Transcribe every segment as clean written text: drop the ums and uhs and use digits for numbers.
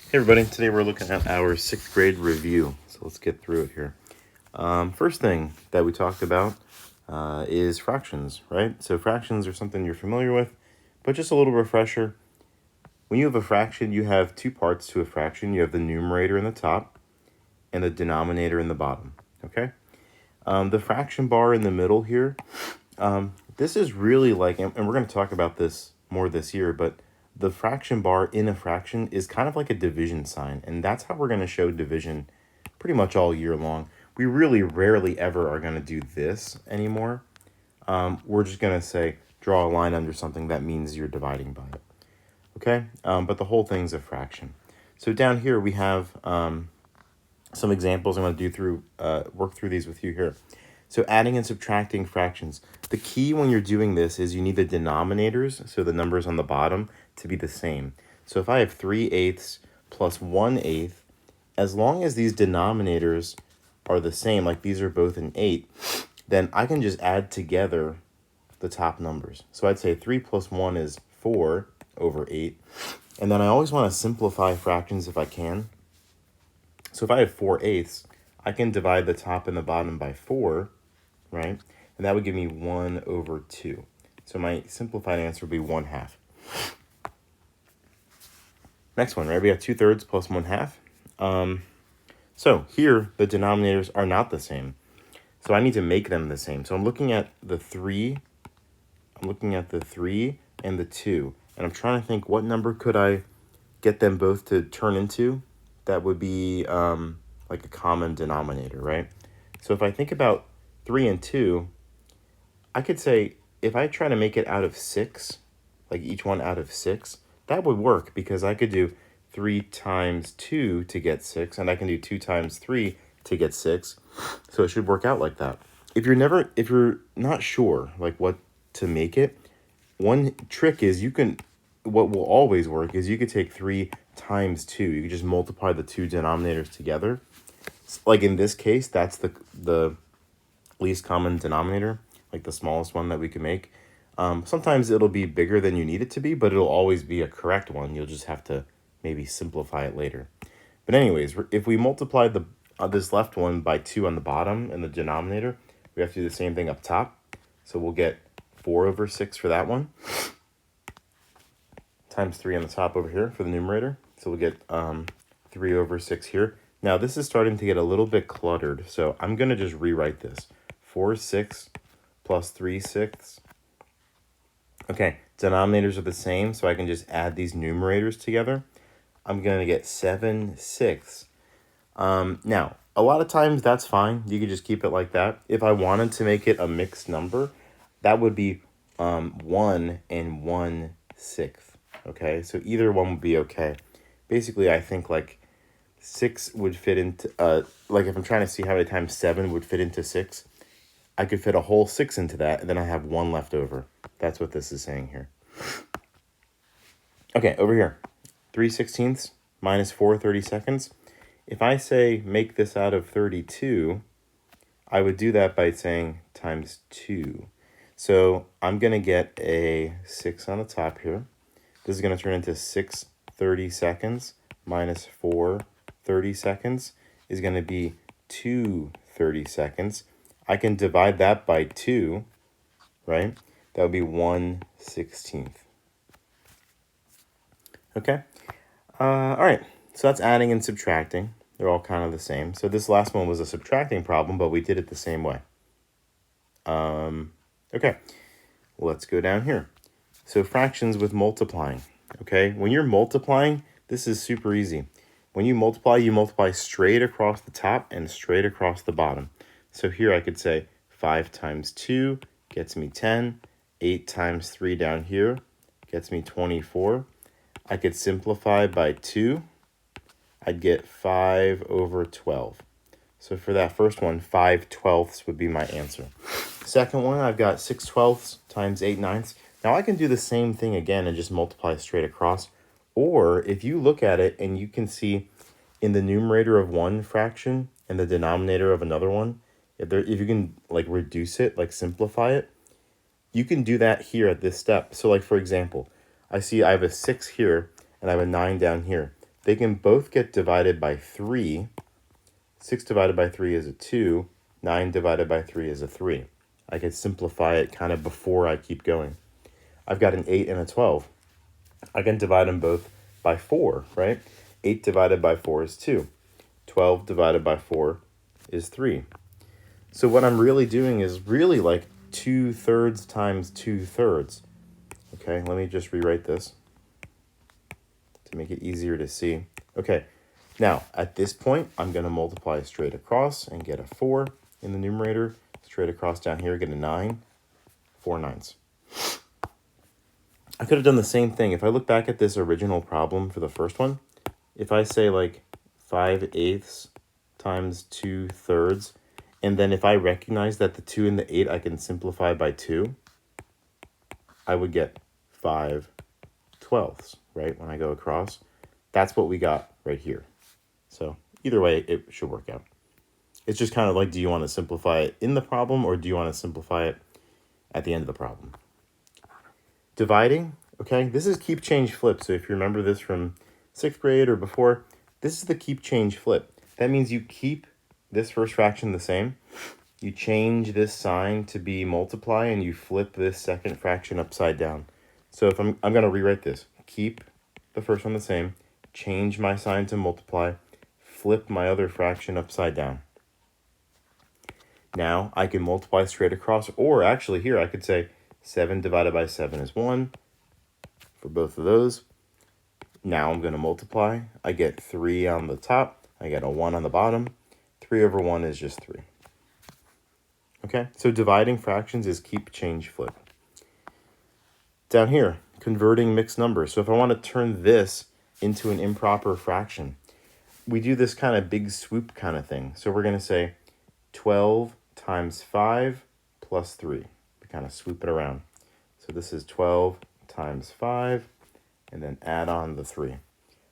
Hey everybody, today we're looking at our 6th grade review, so let's get through it here. First thing that we talked about is fractions, right? So fractions are something you're familiar with, but just a little refresher. When you have a fraction, you have two parts to a fraction. You have the numerator in the top and the denominator in the bottom, okay? The fraction bar in the middle here, this is really like, and we're going to talk about this more this year, but the fraction bar in a fraction is kind of like a division sign, and that's how we're going to show division pretty much all year long. We really rarely ever are going to do this anymore. We're just going to say, draw a line under something that means you're dividing by it, okay? But the whole thing's a fraction. So down here we have some examples. I'm going to work through these with you here. So adding and subtracting fractions. The key when you're doing this is you need the denominators, so the numbers on the bottom, to be the same. So if I have 3/8 plus 1/8, as long as these denominators are the same, like these are both an 8, then I can just add together the top numbers. So I'd say 3 plus 1 is 4 over 8. And then I always want to simplify fractions if I can. So if I have 4/8, I can divide the top and the bottom by 4, right? And that would give me 1 over 2. So my simplified answer would be 1/2. Next one, right? We have 2/3 plus 1/2. So here, the denominators are not the same. So I need to make them the same. So I'm looking at the 3. I'm looking at the 3 and the 2. And I'm trying to think, what number could I get them both to turn into? That would be like a common denominator, right? So if I think about 3 and 2, I could say if I try to make it out of 6, like each one out of 6, that would work because I could do 3 times 2 to get 6, and I can do 2 times 3 to get 6. So it should work out like that. If you're not sure like what to make it, one trick is what will always work is you could take 3 times 2. You could just multiply the two denominators together. Like in this case, that's the least common denominator, like the smallest one that we can make. Sometimes it'll be bigger than you need it to be, but it'll always be a correct one. You'll just have to maybe simplify it later. But anyways, if we multiply this left one by 2 on the bottom in the denominator, we have to do the same thing up top. So we'll get 4 over 6 for that one, times 3 on the top over here for the numerator. So we'll get 3 over 6 here. Now this is starting to get a little bit cluttered, so I'm going to just rewrite this. 4/6 plus 3/6. Okay, denominators are the same, so I can just add these numerators together. I'm going to get 7/6. Now, a lot of times that's fine. You could just keep it like that. If I wanted to make it a mixed number, that would be 1 and 1/6. Okay, so either one would be okay. Basically, I think like 6 would fit into, like if I'm trying to see how many times 7 would fit into 6, I could fit a whole 6 into that, and then I have 1 left over. That's what this is saying here. Okay, over here. 3/16 minus 4/32. If I say make this out of 32, I would do that by saying times 2. So I'm going to get a 6 on the top here. This is going to turn into 6/32 minus 4/32 is going to be 2/32. I can divide that by 2, right? That would be 1/16. Okay. All right. So that's adding and subtracting. They're all kind of the same. So this last one was a subtracting problem, but we did it the same way. Okay. Let's go down here. So fractions with multiplying. Okay. When you're multiplying, this is super easy. When you multiply straight across the top and straight across the bottom. So here I could say 5 times 2 gets me 10. 8 times 3 down here gets me 24. I could simplify by 2. I'd get 5 over 12. So for that first one, 5/12 would be my answer. Second one, I've got 6/12 times 8/9. Now I can do the same thing again and just multiply straight across. Or if you look at it and you can see in the numerator of one fraction and the denominator of another one, if you can like reduce it, like simplify it, you can do that here at this step. So like for example, I have a 6 here and I have a 9 down here. they can both get divided by 3. 6 divided by 3 is a 2. 9 divided by 3 is a 3. I could simplify it kind of before I keep going. I've got an 8 and a 12. I can divide them both by 4, right? 8 divided by 4 is 2. 12 divided by 4 is 3. So what I'm really doing is really like 2/3 times 2/3. Okay, let me just rewrite this to make it easier to see. Okay, now at this point, I'm going to multiply straight across and get a 4 in the numerator. Straight across down here, get a 9. 4 9s. I could have done the same thing. If I look back at this original problem for the first one, if I say like 5/8 times 2/3, and then if I recognize that the 2 and the 8 I can simplify by 2, I would get 5/12, right, when I go across. That's what we got right here. So either way, it should work out. It's just kind of like, do you want to simplify it in the problem or do you want to simplify it at the end of the problem? Dividing, okay, this is keep, change, flip. So if you remember this from 6th grade or before, this is the keep, change, flip. That means you keep this first fraction the same. You change this sign to be multiply and you flip this second fraction upside down. So if I'm going to rewrite this. Keep the first one the same, change my sign to multiply, flip my other fraction upside down. Now I can multiply straight across, or actually here I could say 7 divided by 7 is 1 for both of those. Now I'm going to multiply. I get 3 on the top. I get a 1 on the bottom. 3/1 is just 3. Okay, so dividing fractions is keep, change, flip. Down here, converting mixed numbers. So if I want to turn this into an improper fraction, we do this kind of big swoop kind of thing. So we're going to say 12 times 5 plus 3. We kind of swoop it around. So this is 12 times 5, and then add on the 3.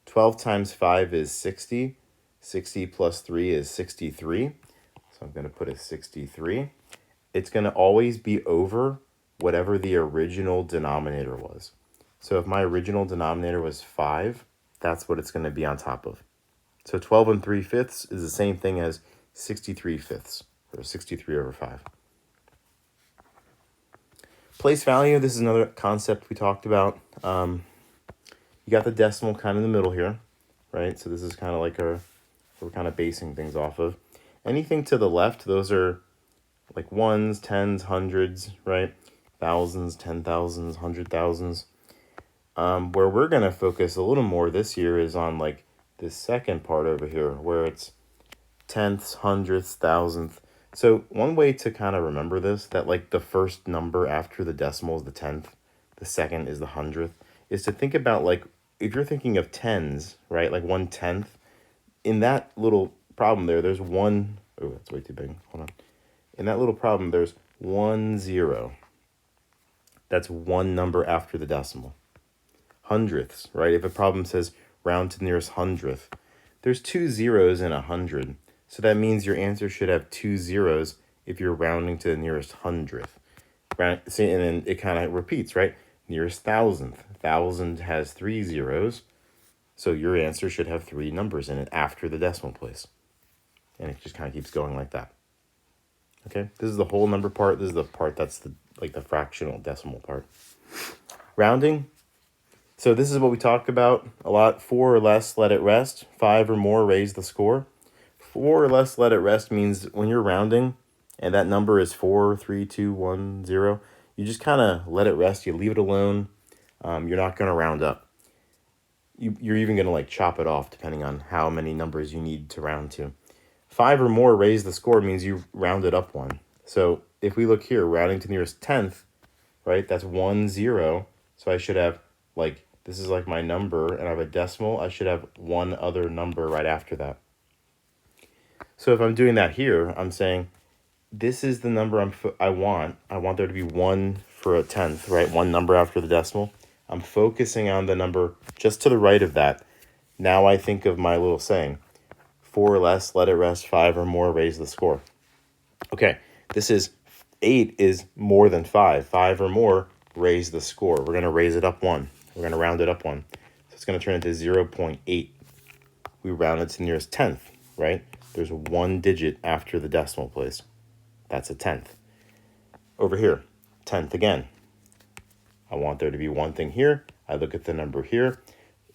12 times 5 is 60. 60 plus 3 is 63. So I'm going to put a 63. It's going to always be over whatever the original denominator was. So if my original denominator was 5, that's what it's going to be on top of. So 12 3/5 is the same thing as 63/5, or 63/5. Place value, this is another concept we talked about. You got the decimal kind of in the middle here, right? So this is kind of like we're kind of basing things off of. Anything to the left, those are like ones, tens, hundreds, right? Thousands, 10,000s, 100,000s. Where we're going to focus a little more this year is on like this second part over here, where it's tenths, hundredths, thousandth. So one way to kind of remember this, that like the first number after the decimal is the tenth, the second is the hundredth, is to think about like, if you're thinking of tens, right, like 1/10, in that little problem there's one, oh, that's way too big, hold on. In that little problem, there's 1 0. That's one number after the decimal. Hundredths, right? If a problem says round to the nearest hundredth, there's 2 zeros in 100. So that means your answer should have 2 zeros if you're rounding to the nearest hundredth. And then it kind of repeats, right? Nearest thousandth. 1,000 has 3 zeros. So your answer should have 3 numbers in it after the decimal place. And it just kind of keeps going like that. Okay, this is the whole number part. This is the part that's the fractional decimal part. Rounding. So this is what we talk about a lot. 4 or less, let it rest. 5 or more, raise the score. 4 or less, let it rest means when you're rounding and that number is 4, 3, 2, 1, 0, you just kind of let it rest. You leave it alone. You're not going to round up. You're even going to like chop it off depending on how many numbers you need to round to. 5 or more, raise the score means you rounded up 1. So if we look here, rounding to the nearest tenth, right, that's 1 0. So I should have like, this is like my number and I have a decimal. I should have one other number right after that. So if I'm doing that here, I'm saying this is the number I want. I want there to be 1 for a tenth, right? One number after the decimal. I'm focusing on the number just to the right of that. Now I think of my little saying, 4 or less, let it rest. 5 or more, raise the score. Okay, this is 8 is more than 5. 5 or more, raise the score. We're going to raise it up 1. We're going to round it up 1. So it's going to turn into 0.8. we rounded to the nearest tenth, right? There's one digit after the decimal place. That's a tenth. Over here, tenth again. I want there to be one thing here. I look at the number here.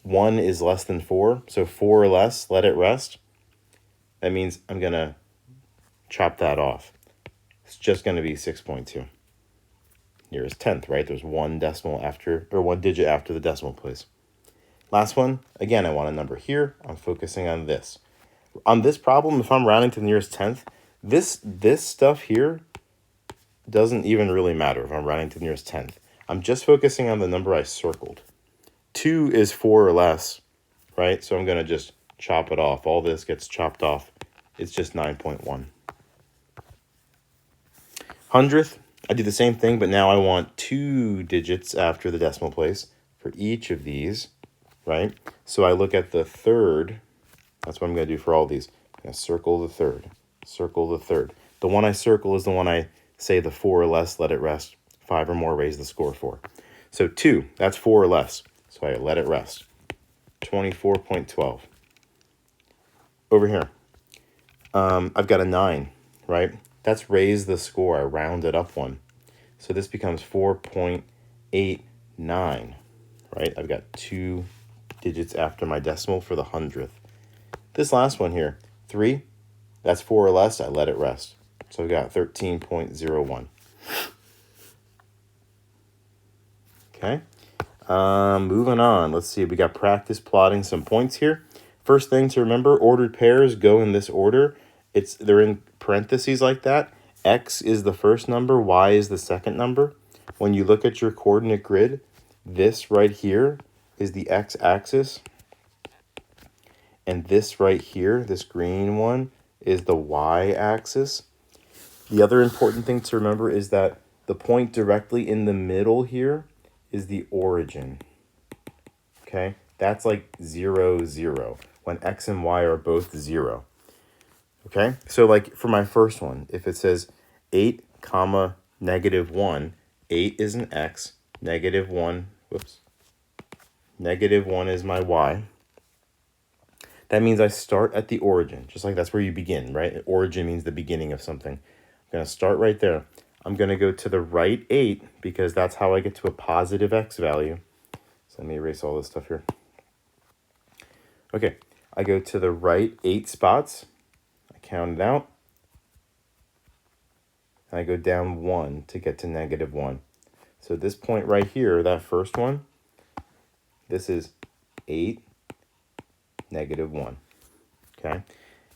1 is less than 4, so 4 or less, let it rest. That means I'm going to chop that off. It's just going to be 6.2. Nearest tenth, right? There's one decimal after, or one digit after the decimal place. Last one, again, I want a number here. I'm focusing on this. On this problem, if I'm rounding to the nearest tenth, this stuff here doesn't even really matter if I'm rounding to the nearest tenth. I'm just focusing on the number I circled. 2 is 4 or less, right? So I'm going to just chop it off. All this gets chopped off. It's just 9.1. Hundredth, I do the same thing, but now I want 2 digits after the decimal place for each of these, right? So I look at the third. That's what I'm going to do for all these. I'm going to circle the third. Circle the third. The one I circle is the one I say the 4 or less, let it rest. 5 or more, raise the score for. So 2, that's 4 or less. So I let it rest. 24.12. Over here, I've got a 9, right? That's raise the score. I rounded up one. So this becomes 4.89, right? I've got 2 digits after my decimal for the hundredth. This last one here, 3, that's 4 or less. I let it rest. So we got 13.01. Okay. Moving on. Let's see. We got practice plotting some points here. First thing to remember, ordered pairs go in this order. They're in parentheses like that. X is the first number, Y is the second number. When you look at your coordinate grid, this right here is the x-axis. And this right here, this green one, is the y-axis. The other important thing to remember is that the point directly in the middle here is the origin. Okay? That's like 0, 0, when x and y are both 0. Okay? So like for my first one, if it says 8, comma, -1, 8 is an x, -1, -1 is my y. That means I start at the origin, just like that's where you begin, right? Origin means the beginning of something. I'm going to start right there. I'm going to go to the right 8 because that's how I get to a positive x value. So let me erase all this stuff here. Okay, I go to the right 8 spots. I count it out. And I go down 1 to get to -1. So this point right here, that first one, this is 8, -1. Okay,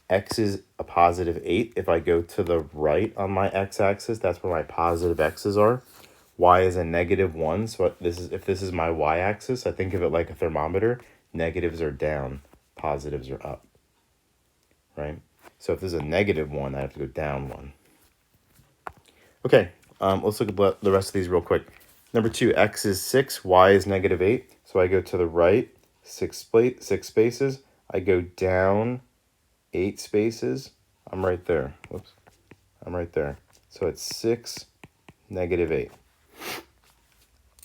x is a positive 8. If I go to the right on my x-axis, that's where my positive x's are. Y is a -1, so if this is my y-axis, I think of it like a thermometer. Negatives are down, positives are up, right? So if this is a -1, I have to go down 1. Okay, let's look at the rest of these real quick. Number 2, x is 6, y is -8. So I go to the right 6 spaces. I go down 8 spaces. I'm right there. Whoops. I'm right there. So it's 6, -8.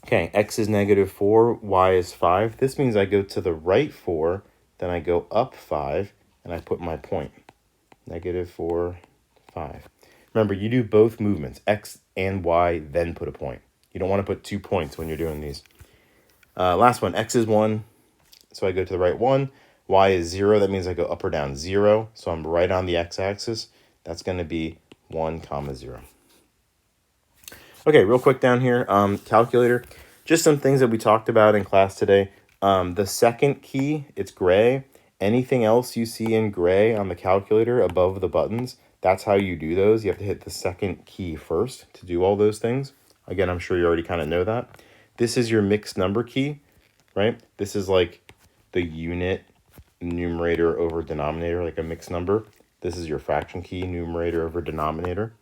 Okay, x is -4, y is 5. This means I go to the right 4, then I go up 5, and I put my point. -4, 5. Remember, you do both movements, x and y, then put a point. You don't want to put 2 points when you're doing these. Last one, x is 1, so I go to the right 1. Y is 0, that means I go up or down 0, so I'm right on the x-axis. That's going to be 1, 0. Okay, real quick down here, calculator. Just some things that we talked about in class today. The second key, it's gray. Anything else you see in gray on the calculator above the buttons, that's how you do those. You have to hit the second key first to do all those things. Again, I'm sure you already kind of know that. This is your mixed number key, right? This is like the unit numerator over denominator, like a mixed number. This is your fraction key, numerator over denominator.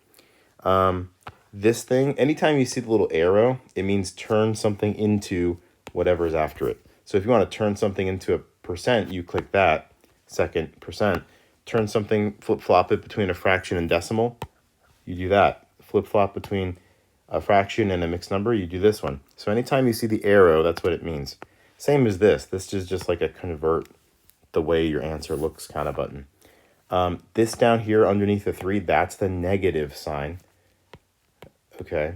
This thing, anytime you see the little arrow, it means turn something into whatever's after it. So if you want to turn something into a percent, you click that, second percent. Turn something, flip-flop it between a fraction and decimal, you do that. Flip-flop between a fraction and a mixed number, you do this one. So anytime you see the arrow, that's what it means. Same as this. This is just like a convert the way your answer looks kind of button. This down here underneath the 3, that's the negative sign. Okay.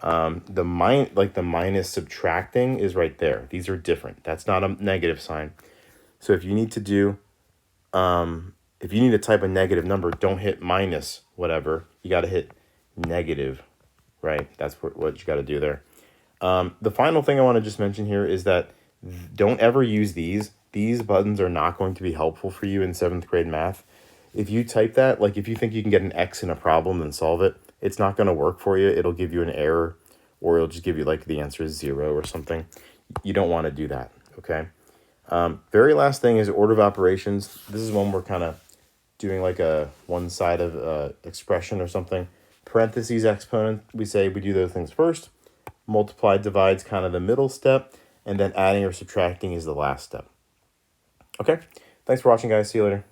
The minus subtracting is right there. These are different. That's not a negative sign. So if you need to do, if you need to type a negative number, don't hit minus whatever. You got to hit negative, right? That's what you got to do there. The final thing I want to just mention here is that don't ever use these. These buttons are not going to be helpful for you in 7th grade math. If you type that, like if you think you can get an X in a problem and solve it, it's not going to work for you. It'll give you an error, or it'll just give you like the answer is 0 or something. You don't want to do that, okay? Very last thing is order of operations. This is when we're kind of doing like a one side of expression or something. Parentheses, exponent, we say we do those things first. Multiply, divide's kind of the middle step, and then adding or subtracting is the last step. Okay, thanks for watching, guys. See you later.